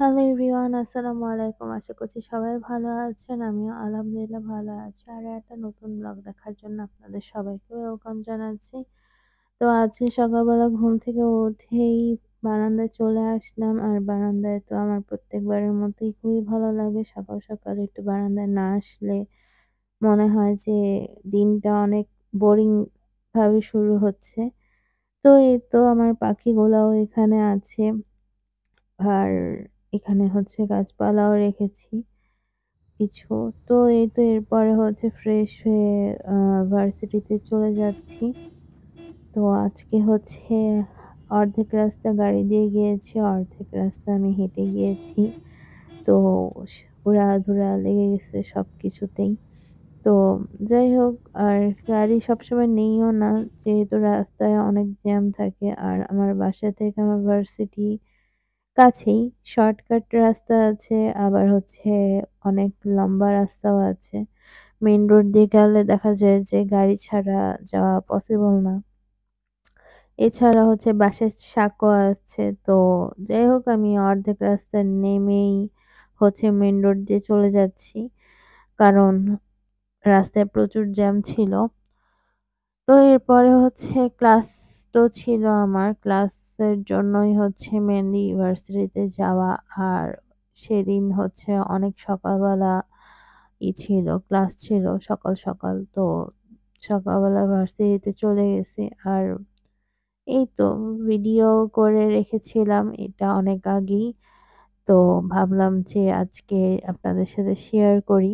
Hello everyone, আসসালামু আলাইকুম। আশা করছি সবাই ভালো আছেন। আমিও আলহামদুলিল্লাহ ভালো আছি। আর একটা নতুন ব্লগ দেখার জন্য আপনাদের সবাইকে ওয়েলকাম জানাচ্ছি। তো আজকে সকালবেলা ঘুম থেকে উঠেই বারান্দায় চলে আসলাম। আর বারান্দায় তো আমার প্রত্যেকবারের মতোই খুবই ভালো লাগে। সকাল সকাল একটু বারান্দায় না আসলে মনে হয় যে দিনটা অনেক বোরিং ভাবে শুরু হচ্ছে। তো এই তো আমার পাখিগুলাও এখানে আছে। আর এখানে হচ্ছে গাছপালাও রেখেছি কিছু। তো এই তো এরপরে হচ্ছে ফ্রেশ হয়ে আ ভার্সিটিতে চলে যাচ্ছি। তো আজকে হচ্ছে অর্ধেক রাস্তা গাড়ি দিয়ে গিয়েছি, অর্ধেক রাস্তা আমি হেঁটে গিয়েছি। তো উড়াধুরা লেগে গেছে সবকিছুতেই। তো যাই হোক, আর গাড়ি সবসময় নেইও না, যেহেতু রাস্তায় অনেক জ্যাম থাকে। আর আমার বাসা থেকে আমার ভার্সিটি কাছেই, শর্টকাট রাস্তা আছে, আবার হচ্ছে অনেক লম্বা রাস্তাও আছে। মেইন রোড দিয়ে গেলে দেখা যায় যে গাড়ি ছাড়া যাওয়া পসিবল না। এছাড়া হচ্ছে বাসার সাঁকো আছে। তো যাই হোক, আমি অর্ধেক রাস্তা নেমেই হচ্ছে মেইন রোড দিয়ে চলে যাচ্ছি। কারণ রাস্তায় প্রচুর জ্যাম ছিল। তো এরপরে হচ্ছে ক্লাস তো ছিল আমার। ক্লাসের জন্যই হচ্ছে মেইনলি ইউনিভার্সিটিতে যাওয়া। আর সেদিন হচ্ছে অনেক সকালবেলা ছিল, ক্লাস ছিল সকাল, সকাল। তো সকালবেলা ভার্সিটিতে চলে গেছি। আর এই তো ভিডিও করে রেখেছিলাম এটা অনেক আগেই। তো ভাবলাম যে আজকে আপনাদের সাথে শেয়ার করি।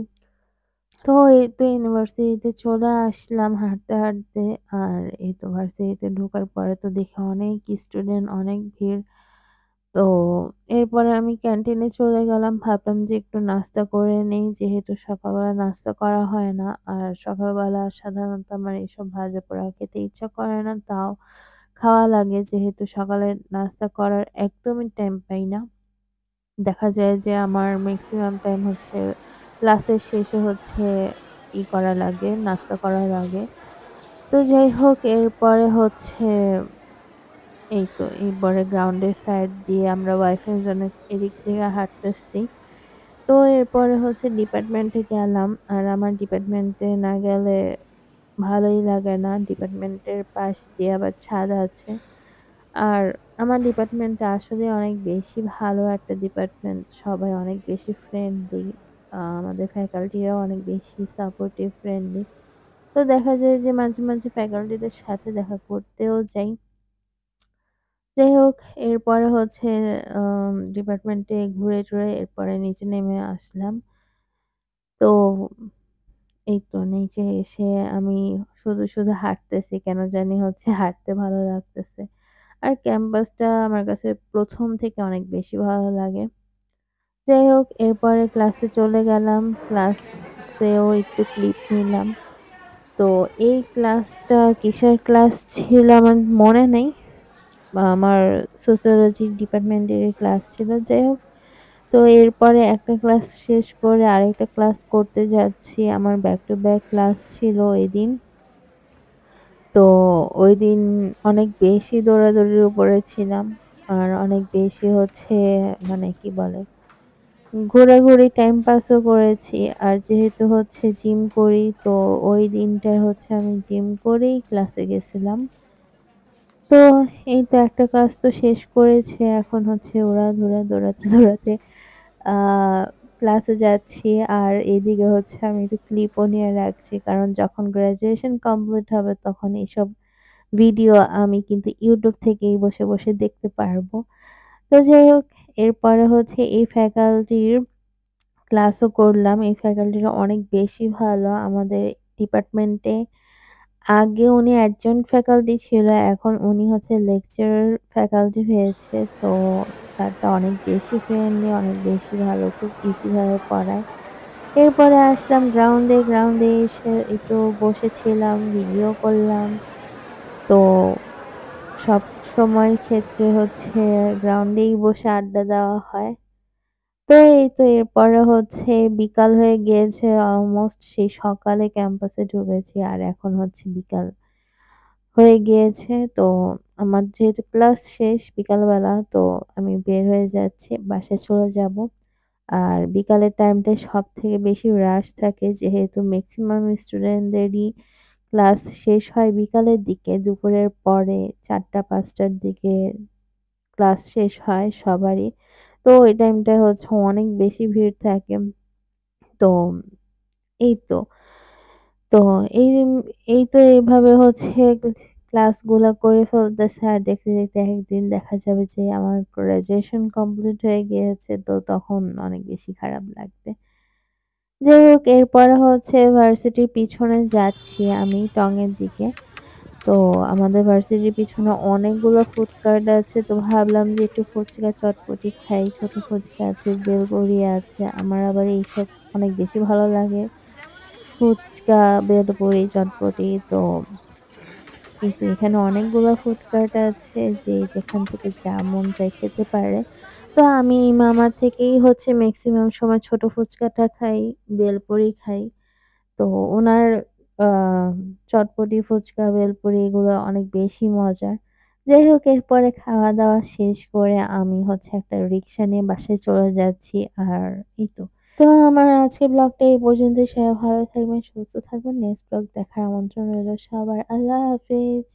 তো এই তো ইউনিভার্সিটিতে চলে আসলাম হাঁটতে, হাঁটতে। আর এই তো ভার্সিটিতে ঢোকার পরে তো দেখি অনেক স্টুডেন্ট, অনেক ভিড়। তো এরপরে আমি ক্যান্টিনে চলে গেলাম। ভাবলাম যে একটু নাস্তা করে নেই, যেহেতু সকালবেলা নাস্তা করা হয় না। আর সকালবেলা সাধারণত আমার এসব ভাজাপোড়া খেতে ইচ্ছা করে না। তাও খাওয়া লাগে, যেহেতু সকালে নাস্তা করার একদমই টাইম পাই না। দেখা যায় যে আমার মেক্সিমাম টাইম হচ্ছে ক্লাসের শেষে হচ্ছে করা লাগে, নাস্তা করা লাগে। তো যাই হোক, এরপরে হচ্ছে এই তো এরপরে গ্রাউন্ডের সাইড দিয়ে আমরা ওয়াইফাই জন্য এদিক থেকে হাঁটতেছি। তো এরপরে হচ্ছে ডিপার্টমেন্টে গেলাম। আর আমার ডিপার্টমেন্টে না গেলে ভালোই লাগে না। ডিপার্টমেন্টের পাশ দিয়ে আবার ছাদ আছে। আর আমার ডিপার্টমেন্টটা আসলে অনেক বেশি ভালো একটা ডিপার্টমেন্ট। সবাই অনেক বেশি ফ্রেন্ডলি। আমাদের ফ্যাকাল্টিরাও অনেক বেশি সাপোর্টিভ, ফ্রেন্ডলি। তো দেখা যায় যে মাঝে, মাঝে ফ্যাকাল্টিদের সাথে দেখা করতেও যাই। যাই হোক, এরপরে হচ্ছে ডিপার্টমেন্টে ঘুরে টুরে এরপরে নিচে নেমে আসলাম। তো এই তো নিচে এসে আমি শুধু হাঁটতেছি। কেন জানি হচ্ছে হাঁটতে ভালো লাগতেছে। আর ক্যাম্পাসটা আমার কাছে ১ম থেকে অনেক বেশি ভালো লাগে। যাই হোক, এরপরে ক্লাসে চলে গেলাম। ক্লাসেও একটু ক্লিপ নিলাম। তো এই ক্লাসটা কিসের ক্লাস ছিল আমার মনে নেই। আমার সোসিওলজি ডিপার্টমেন্টেরই ক্লাস ছিল। যাই হোক, তো এরপরে একটা ক্লাস শেষ করে আরেকটা ক্লাস করতে যাচ্ছি। আমার ব্যাক টু ব্যাক ক্লাস ছিল এদিন। তো ঐদিন অনেক বেশি দৌড়াদৌড়ির উপরে ছিলাম। আর অনেক বেশি হচ্ছে মানে কি বলে, ঘোরাঘুরি টাইম পাসও করেছি। আর যেহেতু হচ্ছে জিম করি, তো ওই দিনটায় হচ্ছে আমি জিম করেই ক্লাসে গেছিলাম। তো এই তো একটা কাজ তো শেষ করেছি। এখন হচ্ছে উড়াধুরা দৌড়াতে, দৌড়াতে আ ক্লাসে যাচ্ছি। আর এদিকে হচ্ছে আমি একটু ক্লিপও নিয়ে রাখছি। কারণ যখন গ্র্যাজুয়েশন কমপ্লিট হবে তখন এসব ভিডিও আমি কিন্তু YouTube থেকেই বসে, বসে দেখতে পারবো। তো যাই হোক, এরপরে হচ্ছে এই ফ্যাকাল্টির ক্লাসও করলাম। এই ফ্যাকাল্টিটা অনেক বেশি ভালো আমাদের ডিপার্টমেন্টে। আগে উনি অ্যাডজাঙ্ক্ট ফ্যাকাল্টি ছিল। এখন উনি হচ্ছে লেকচারার ফ্যাকাল্টি হয়েছে। তো স্যারটা অনেক বেশি ফ্রেন্ডলি, অনেক বেশি ভালো, খুব ইজি ভাবে পড়ায়। এরপরে আসলাম গ্রাউন্ডে। গ্রাউন্ডে এসে একটু বসেছিলাম, ভিডিও করলাম। তো সবসময়ের ক্ষেত্রে হচ্ছে গ্রাউন্ডেই বসে আড্ডা দেওয়া হয়। তো এই তো এরপরে হচ্ছে বিকাল হয়ে গিয়েছে অলমোস্ট, সেই সকালে ক্যাম্পাসে ঢুকেছি। আর এখন হচ্ছে বিকাল হয়ে গিয়েছে। তো আমার যেহেতু ক্লাস শেষ বিকালবেলা, তো আমি বের হয়ে যাচ্ছি। বাসায় চলে যাব। আর বিকালের টাইমটায় সবথেকে বেশি রাশ থাকে যেহেতু মেক্সিমাম স্টুডেন্টদেরই ক্লাস শেষ হয় বিকালের দিকে। দুপুরের পরে ৪টা-৫টার দিকে ক্লাস শেষ হয় সবারই। তো ওই টাইমটায় হচ্ছে অনেক বেশি ভিড় থাকে। তো এই তো। তো এই এই তো এভাবে হচ্ছে ক্লাসগুলা করে ফেলতেছে। আর দেখতে, দেখতে একদিন দেখা যাবে যে আমার গ্র্যাজুয়েশন কমপ্লিট হয়ে গিয়েছে। তো তখন অনেক বেশি খারাপ লাগবে। যাই হোক এরপরে হচ্ছে ভার্সিটির পিছনে যাচ্ছি আমি টঙের দিকে। তো আমাদের ভার্সিটির পিছনে অনেকগুলো ফুড কার্ট আছে। তো ভাবলাম যে একটু ফুচকা চটপটি খাই। ছোট ফুচকা আছে, বেলপুরি আছে। আমার আবার এইসব অনেক বেশি ভালো লাগে। ফুচকা, বেলপুরি, চটপটি। তো এই তো এখানে অনেকগুলো ফুড কার্ট আছে যে যেখান থেকে যা মন চায় খেতে পারে। তো আমি মামার থেকেই হচ্ছে মেক্সিমাম সময় ছোট ফুচকাটা খাই, বেলপুরি খাই। তো উনার আ চটপটি, ফুচকা, ভেলপুরি এগুলো অনেক বেশি মজার। যাই হোক এরপরে খাওয়া-দাওয়া শেষ করে আমি হচ্ছে একটা রিক্সা নিয়ে বাসায় চলে যাচ্ছি। আর এই তো। তো আমার আজকের ব্লগটা এই পর্যন্তই। সবাই ভালো থাকবেন, সুস্থ থাকবেন। নেক্সট ব্লগ দেখার আমন্ত্রণ রইল সবার। আল্লাহ হাফেজ।